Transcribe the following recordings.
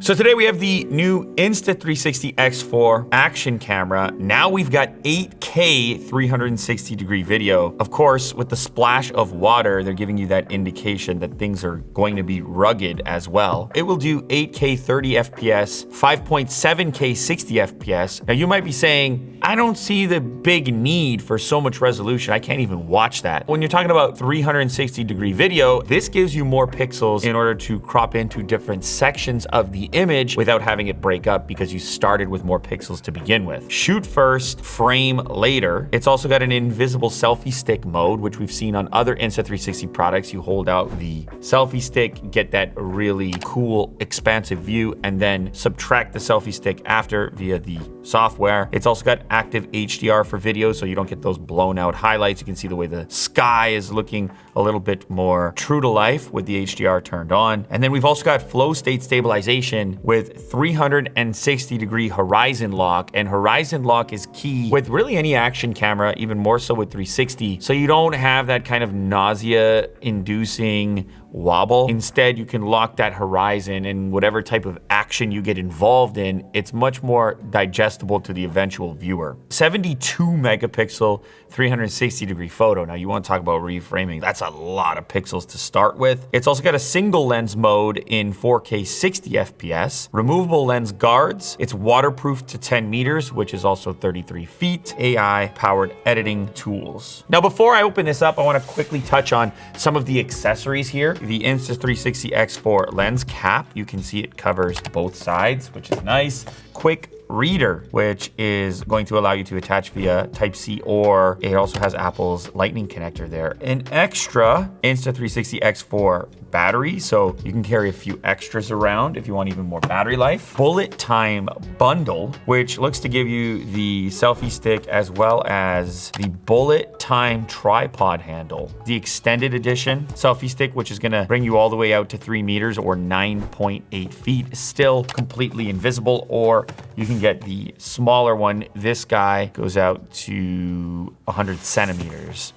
So today we have the new Insta360 X4 action camera. Now we've got 8K 360 degree video. Of course, with the splash of water, they're giving you that indication that things are going to be rugged as well. It will do 8K 30 FPS, 5.7K 60 FPS. Now you might be saying, I don't see the big need for so much resolution. I can't even watch that. When you're talking about 360 degree video, this gives you more pixels in order to crop into different sections of the image without having it break up because you started with more pixels to begin with. Shoot first, frame later. It's also got an invisible selfie stick mode, which we've seen on other Insta360 products. You hold out the selfie stick, get that really cool, expansive view, and then subtract the selfie stick after via the software. It's also got active HDR for video, so you don't get those blown out highlights. You can see the way the sky is looking a little bit more true to life with the HDR turned on. And then we've also got flow state stabilization with 360 degree horizon lock. And horizon lock is key with really any action camera, even more so with 360. So you don't have that kind of nausea inducing wobble. Instead, you can lock that horizon, and whatever type of action you get involved in, it's much more digestible to the eventual viewer. 72 megapixel, 360 degree photo. Now you want to talk about reframing. That's a lot of pixels to start with. It's also got a single lens mode in 4K 60 FPS, removable lens guards. It's waterproof to 10 meters, which is also 33 feet, AI powered editing tools. Now, before I open this up, I want to quickly touch on some of the accessories here. The Insta360 X4 lens cap, you can see it covers both sides, which is nice. Quick reader, which is going to allow you to attach via Type-C, or it also has Apple's Lightning connector there. An extra Insta360 X4 battery, so you can carry a few extras around if you want even more battery life. Bullet time bundle, which looks to give you the selfie stick as well as the bullet time tripod handle. The extended edition selfie stick, which is gonna bring you all the way out to 3 meters or 9.8 feet, is still completely invisible, or you can get the smaller one. This guy goes out to 100 centimeters.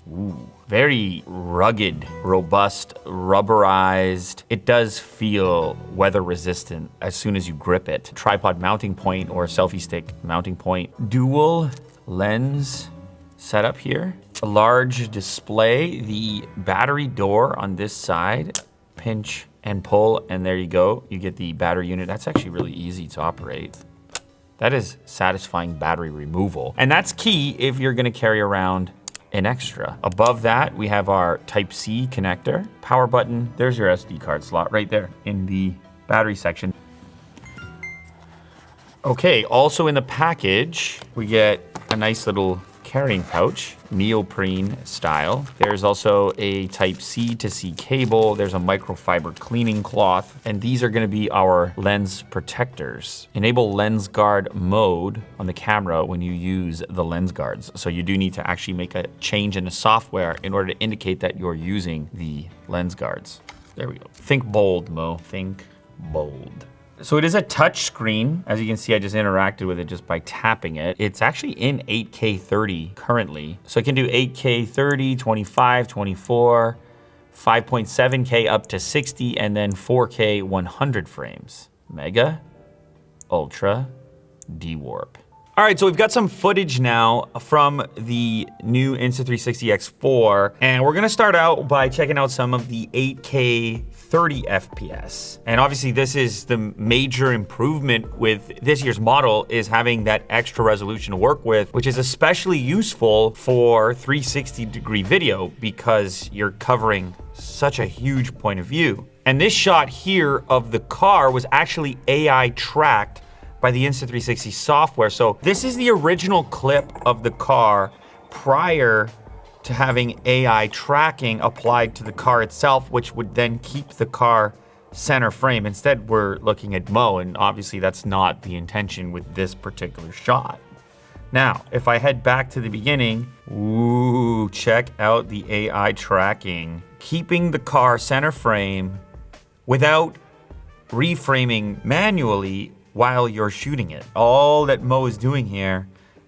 Ooh, very rugged, robust, rubberized. It does feel weather resistant as soon as you grip it. Tripod mounting point or selfie stick mounting point. Dual lens setup here. A large display, the battery door on this side, pinch and pull, and there you go. You get the battery unit. That's actually really easy to operate. That is satisfying battery removal. And that's key if you're gonna carry around an extra. Above that, we have our Type-C connector, power button. There's your SD card slot right there in the battery section. Okay, also in the package, we get a nice little carrying pouch, neoprene style. There's also a Type-C to C cable. There's a microfiber cleaning cloth, and these are gonna be our lens protectors. Enable lens guard mode on the camera when you use the lens guards. So you do need to actually make a change in the software in order to indicate that you're using the lens guards. There we go. Think bold, Mo, think bold. So it is a touch screen. As you can see, I just interacted with it just by tapping it. It's actually in 8K 30 currently. So it can do 8K 30, 25, 24, 5.7K up to 60, and then 4K 100 frames. Mega, Ultra, D-Warp. All right, so we've got some footage now from the new Insta360 X4, and we're gonna start out by checking out some of the 8K 30 FPS. And obviously this is the major improvement with this year's model, is having that extra resolution to work with, which is especially useful for 360 degree video because you're covering such a huge point of view. And this shot here of the car was actually AI tracked by the Insta360 software. So this is the original clip of the car prior to having AI tracking applied to the car itself, which would then keep the car center frame. Instead, we're looking at Mo, and obviously that's not the intention with this particular shot. Now, if I head back to the beginning, ooh, check out the AI tracking. Keeping the car center frame without reframing manually while you're shooting it. All that Mo is doing here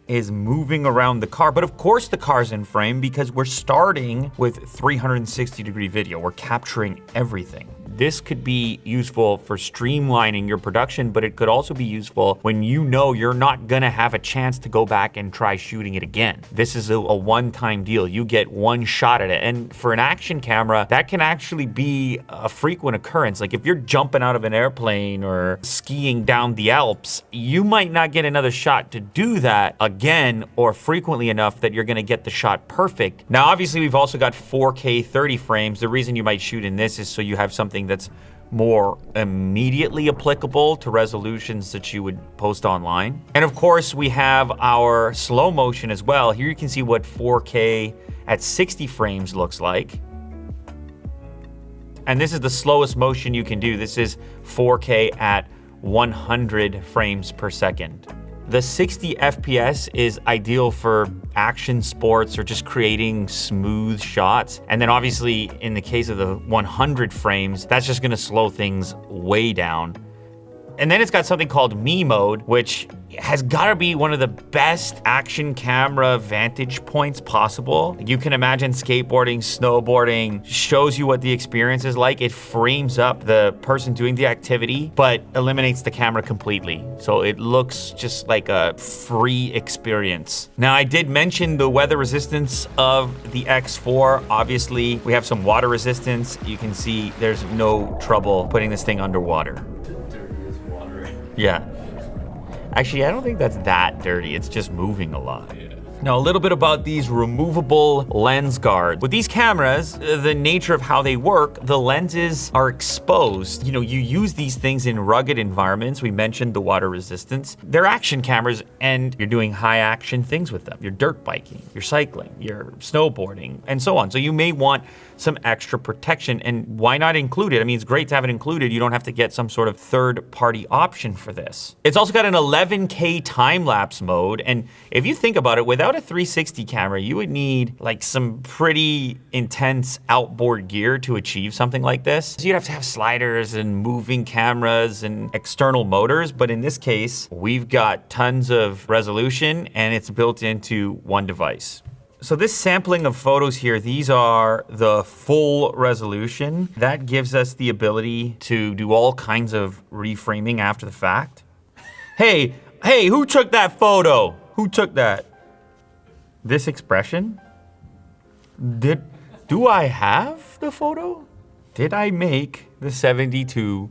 is moving around the car. But of course the car's in frame because we're starting with 360-degree video. We're capturing everything. This could be useful for streamlining your production, but it could also be useful when you know you're not gonna have a chance to go back and try shooting it again. This is a one-time deal. You get one shot at it. And for an action camera, that can actually be a frequent occurrence. Like if you're jumping out of an airplane or skiing down the Alps, you might not get another shot to do that again or frequently enough that you're gonna get the shot perfect. Now, obviously, we've also got 4K 30 frames. The reason you might shoot in this is so you have something that's more immediately applicable to resolutions that you would post online. And of course, we have our slow motion as well. Here you can see what 4K at 60 frames looks like. And this is the slowest motion you can do. This is 4K at 100 frames per second. The 60 FPS is ideal for action sports or just creating smooth shots. And then obviously in the case of the 100 frames, that's just gonna slow things way down. And then it's got something called Me Mode, which has gotta be one of the best action camera vantage points possible. You can imagine skateboarding, snowboarding, shows you what the experience is like. It frames up the person doing the activity, but eliminates the camera completely. So it looks just like a free experience. Now, I did mention the weather resistance of the X4. Obviously, we have some water resistance. You can see there's no trouble putting this thing underwater. Yeah. Actually, I don't think that's that dirty. It's just moving a lot. Now, a little bit about these removable lens guards. With these cameras, the nature of how they work, the lenses are exposed. You know, you use these things in rugged environments. We mentioned the water resistance. They're action cameras, and you're doing high action things with them. You're dirt biking, you're cycling, you're snowboarding, and so on. So you may want some extra protection, and why not include it? I mean, it's great to have it included. You don't have to get some sort of third-party option for this. It's also got an 11K time-lapse mode, and if you think about it, without a 360 camera, you would need like some pretty intense outboard gear to achieve something like this. So you'd have to have sliders and moving cameras and external motors, but in this case, we've got tons of resolution and it's built into one device. So this sampling of photos here, these are the full resolution. That gives us the ability to do all kinds of reframing after the fact. Hey, who took that photo? Who took that? This expression? Do I have the photo? Did I make the 72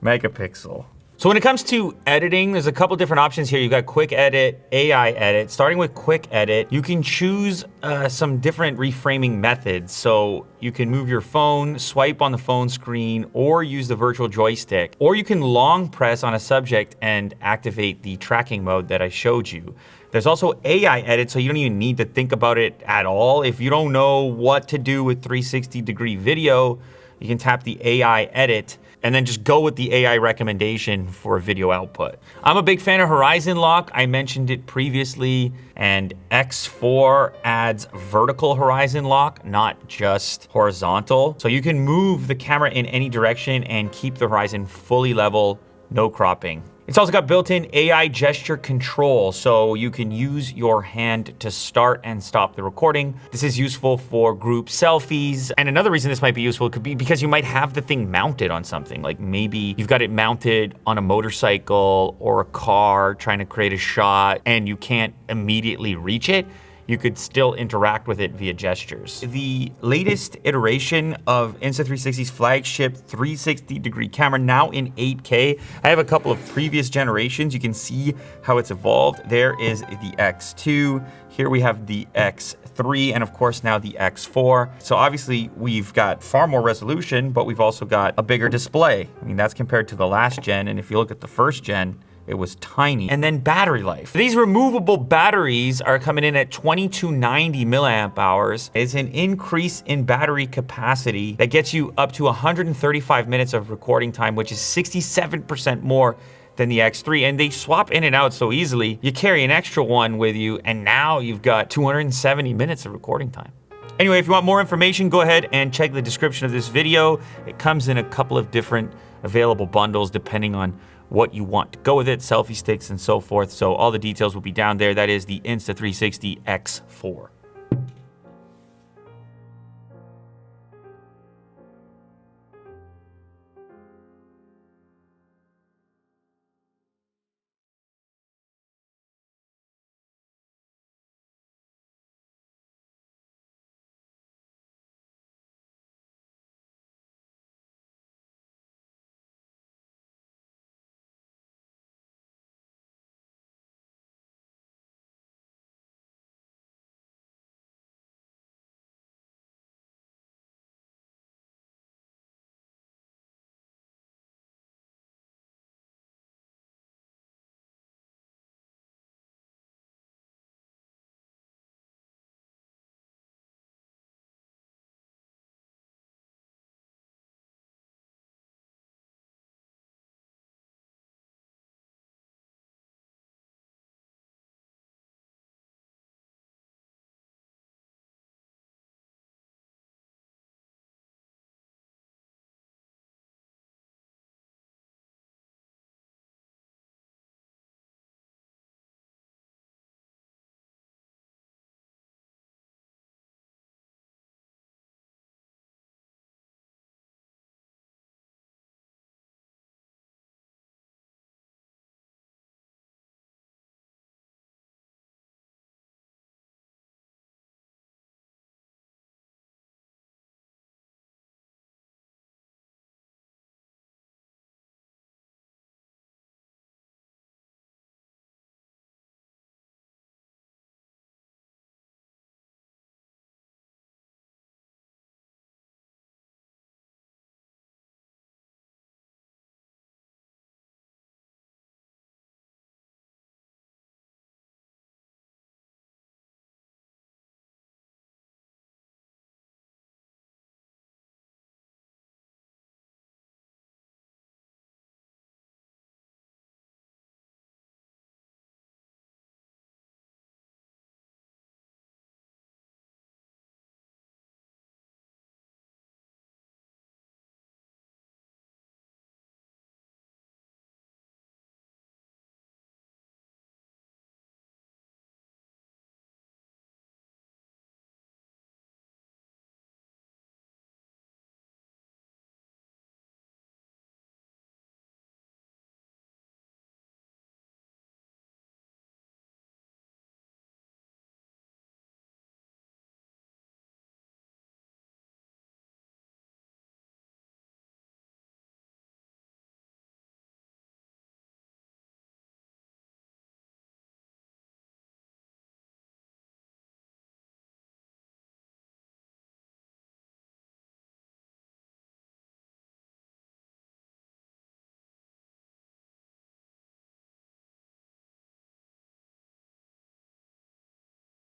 megapixel? So when it comes to editing, there's a couple different options here. You've got quick edit, AI edit. Starting with quick edit, you can choose some different reframing methods. So you can move your phone, swipe on the phone screen, or use the virtual joystick. Or you can long press on a subject and activate the tracking mode that I showed you. There's also AI edit, so you don't even need to think about it at all. If you don't know what to do with 360-degree video, you can tap the AI edit and then just go with the AI recommendation for video output. I'm a big fan of horizon lock. I mentioned it previously, and X4 adds vertical horizon lock, not just horizontal. So you can move the camera in any direction and keep the horizon fully level, no cropping. It's also got built-in AI gesture control, so you can use your hand to start and stop the recording. This is useful for group selfies. And another reason this might be useful could be because you might have the thing mounted on something. Like maybe you've got it mounted on a motorcycle or a car trying to create a shot and you can't immediately reach it. You could still interact with it via gestures. The latest iteration of Insta360's flagship 360-degree camera, now in 8K. I have a couple of previous generations. You can see how it's evolved. There is the X2. Here we have the X3, and of course now the X4. So obviously we've got far more resolution, but we've also got a bigger display. I mean, that's compared to the last gen, and if you look at the first gen, it was tiny. And then battery life. These removable batteries are coming in at 2290 milliamp hours. It's an increase in battery capacity that gets you up to 135 minutes of recording time, which is 67% more than the X3, and they swap in and out so easily. You carry an extra one with you, and now you've got 270 minutes of recording time. Anyway, if you want more information, go ahead and check the description of this video. It comes in a couple of different available bundles depending on what you want to go with it, selfie sticks and so forth. So all the details will be down there. That is the Insta360 X4.